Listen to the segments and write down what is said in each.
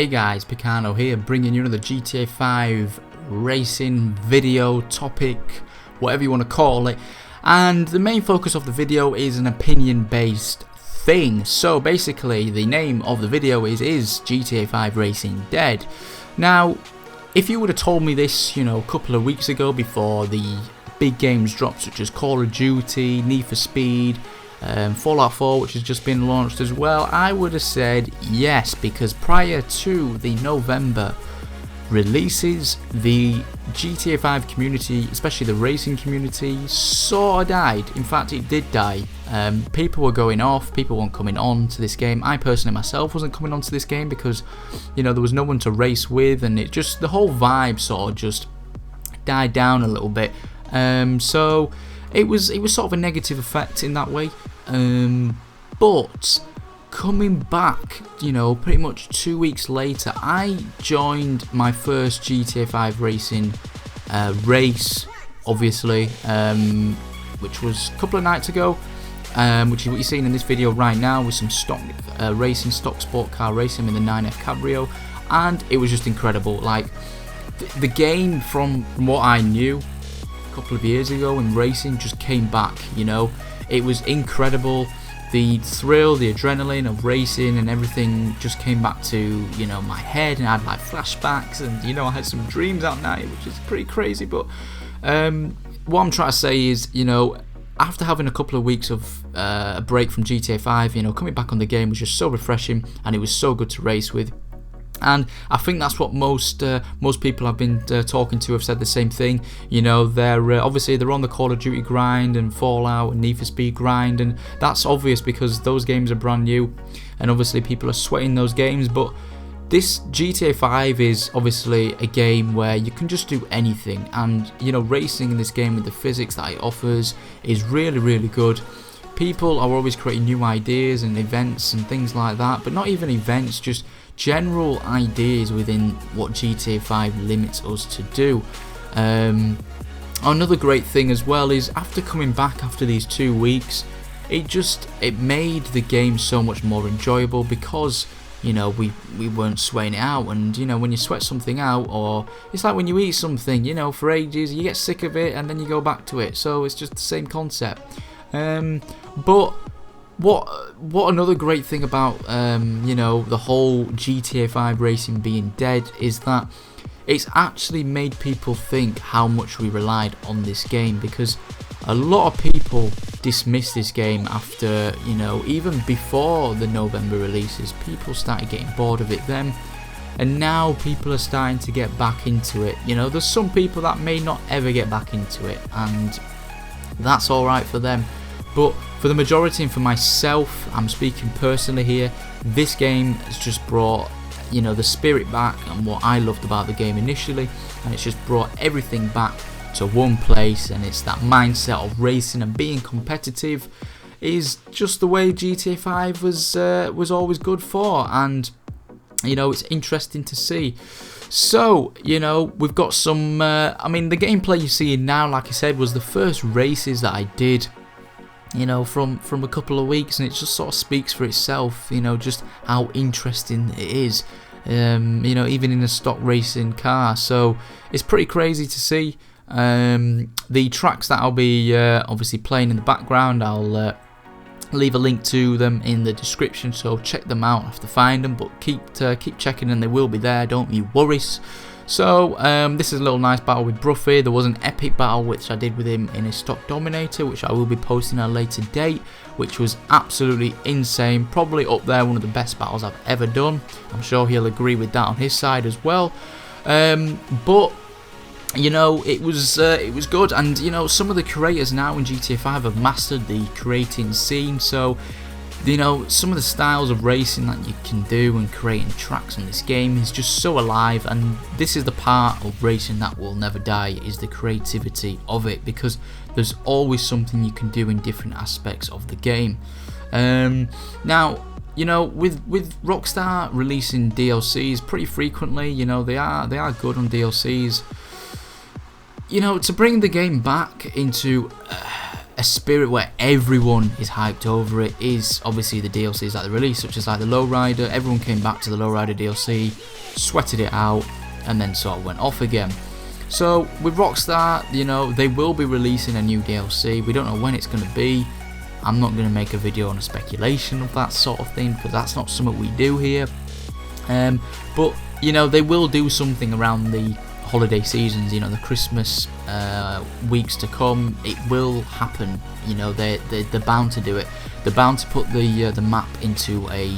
Hey guys, Peecarnoo here, bringing you another GTA 5 racing video topic, whatever you want to call it. And the main focus of the video is an opinion based thing. So basically the name of the video is GTA 5 Racing Dead? Now, if you would have told me this, a couple of weeks ago before the big games dropped, such as Call of Duty, Need for Speed, Fallout 4, which has just been launched as well, I would have said yes, because prior to the November releases, the GTA 5 community, especially the racing community, sort of died. In fact, it did die. People were going off, people weren't coming on to this game. I personally myself wasn't coming on to this game because, there was no one to race with, and the whole vibe sort of just died down a little bit. So it was sort of a negative effect in that way. But coming back, pretty much 2 weeks later, I joined my first GTA 5 racing race, obviously, which was a couple of nights ago, which is what you're seeing in this video right now, with some stock racing, stock sport car racing in the 9F Cabrio, and it was just incredible. Like, the game, from what I knew a couple of years ago in racing, just came back. It was incredible. The thrill, the adrenaline of racing and everything just came back to, my head, and I had like flashbacks, and I had some dreams that night, which is pretty crazy. But what I'm trying to say is, after having a couple of weeks of a break from GTA 5, coming back on the game was just so refreshing, and it was so good to race with. And I think that's what most people I've been talking to have said the same thing. They're obviously they're on the Call of Duty grind and Fallout and Need for Speed grind, and that's obvious because those games are brand new, and obviously people are sweating those games. But this GTA 5 is obviously a game where you can just do anything, and racing in this game with the physics that it offers is really, really good. People are always creating new ideas and events and things like that, but not even events, just general ideas within what GTA 5 limits us to do. Another great thing as well is, after coming back after these 2 weeks, it made the game so much more enjoyable, because we weren't sweating it out. And when you sweat something out, or it's like when you eat something, for ages, you get sick of it and then you go back to it. So it's just the same concept. But what another great thing about the whole GTA 5 racing being dead is that it's actually made people think how much we relied on this game, because a lot of people dismissed this game after, even before the November releases. People started getting bored of it then, and now people are starting to get back into it. There's some people that may not ever get back into it, and that's alright for them. But for the majority, and for myself, I'm speaking personally here, this game has just brought, the spirit back, and what I loved about the game initially, and it's just brought everything back to one place. And it's that mindset of racing and being competitive is just the way GTA 5 was always good for, and it's interesting to see. So, we've got some, the gameplay you're seeing now, like I said, was the first races that I did, from a couple of weeks, and it just sort of speaks for itself, just how interesting it is, even in a stock racing car. So it's pretty crazy to see. The tracks that I'll be obviously playing in the background, I'll leave a link to them in the description, so check them out. I have to find them, but keep checking, and they will be there, don't you worry. So this is a little nice battle with Bruffy. There was an epic battle which I did with him in a stock Dominator, which I will be posting at a later date, which was absolutely insane. Probably up there, one of the best battles I've ever done. I'm sure he'll agree with that on his side as well. But it was good, and some of the creators now in GTA 5 have mastered the creating scene. So some of the styles of racing that you can do and creating tracks on this game is just so alive, and this is the part of racing that will never die, is the creativity of it, because there's always something you can do in different aspects of the game. Now, with Rockstar releasing DLCs pretty frequently, they are good on DLCs. To bring the game back into a a spirit where everyone is hyped over it is obviously the DLCs that they release, such as like the Lowrider. Everyone came back to the Lowrider DLC, sweated it out, and then sort of went off again. So with Rockstar, you know, they will be releasing a new DLC. We don't know when it's going to be. I'm not going to make a video on a speculation of that sort of thing, because that's not something we do here. But you know, they will do something around the holiday seasons, you know, the Christmas weeks to come. It will happen, you know. They're bound to do it. They're bound to put the map into a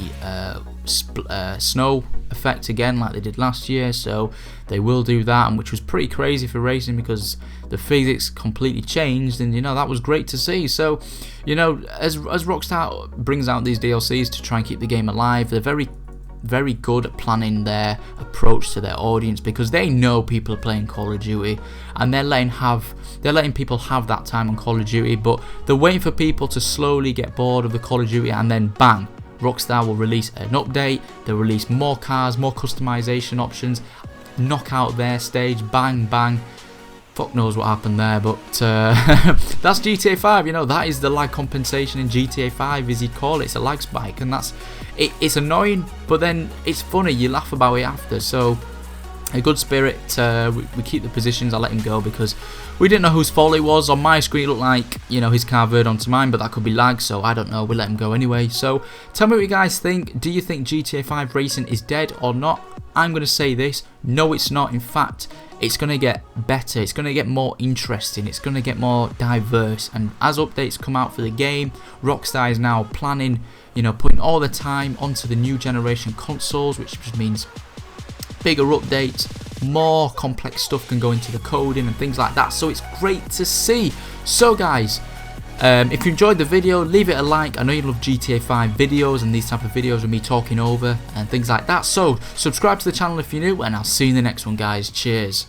snow effect again, like they did last year. So they will do that, and which was pretty crazy for racing, because the physics completely changed, and you know, that was great to see. So you know, as Rockstar brings out these DLCs to try and keep the game alive, they're very good at planning their approach to their audience, because they know people are playing Call of Duty, and they're letting people have that time on Call of Duty, but they're waiting for people to slowly get bored of the Call of Duty, and then bang, Rockstar will release an update. They'll release more cars, more customization options, knock out their stage, bang bang. Fuck knows what happened there, but that's GTA 5. You know, that is the lag compensation in GTA 5, as you call it. It's a lag spike, and it's annoying, but then it's funny. You laugh about it after. So a good spirit. We keep the positions. I let him go because we didn't know whose fault it was. On my screen, it looked like, you know, his car veered onto mine, but that could be lag. So I don't know. We let him go anyway. So tell me what you guys think. Do you think GTA 5 racing is dead or not? I'm going to say this. No, it's not. In fact, it's going to get better. It's going to get more interesting. It's going to get more diverse. And as updates come out for the game, Rockstar is now planning, you know, putting all the time onto the new generation consoles, which just means bigger updates, more complex stuff can go into the coding and things like that. So it's great to see. So guys, if you enjoyed the video, leave it a like. I know you love GTA 5 videos and these type of videos with me talking over and things like that. So subscribe to the channel if you're new, and I'll see you in the next one, guys. Cheers.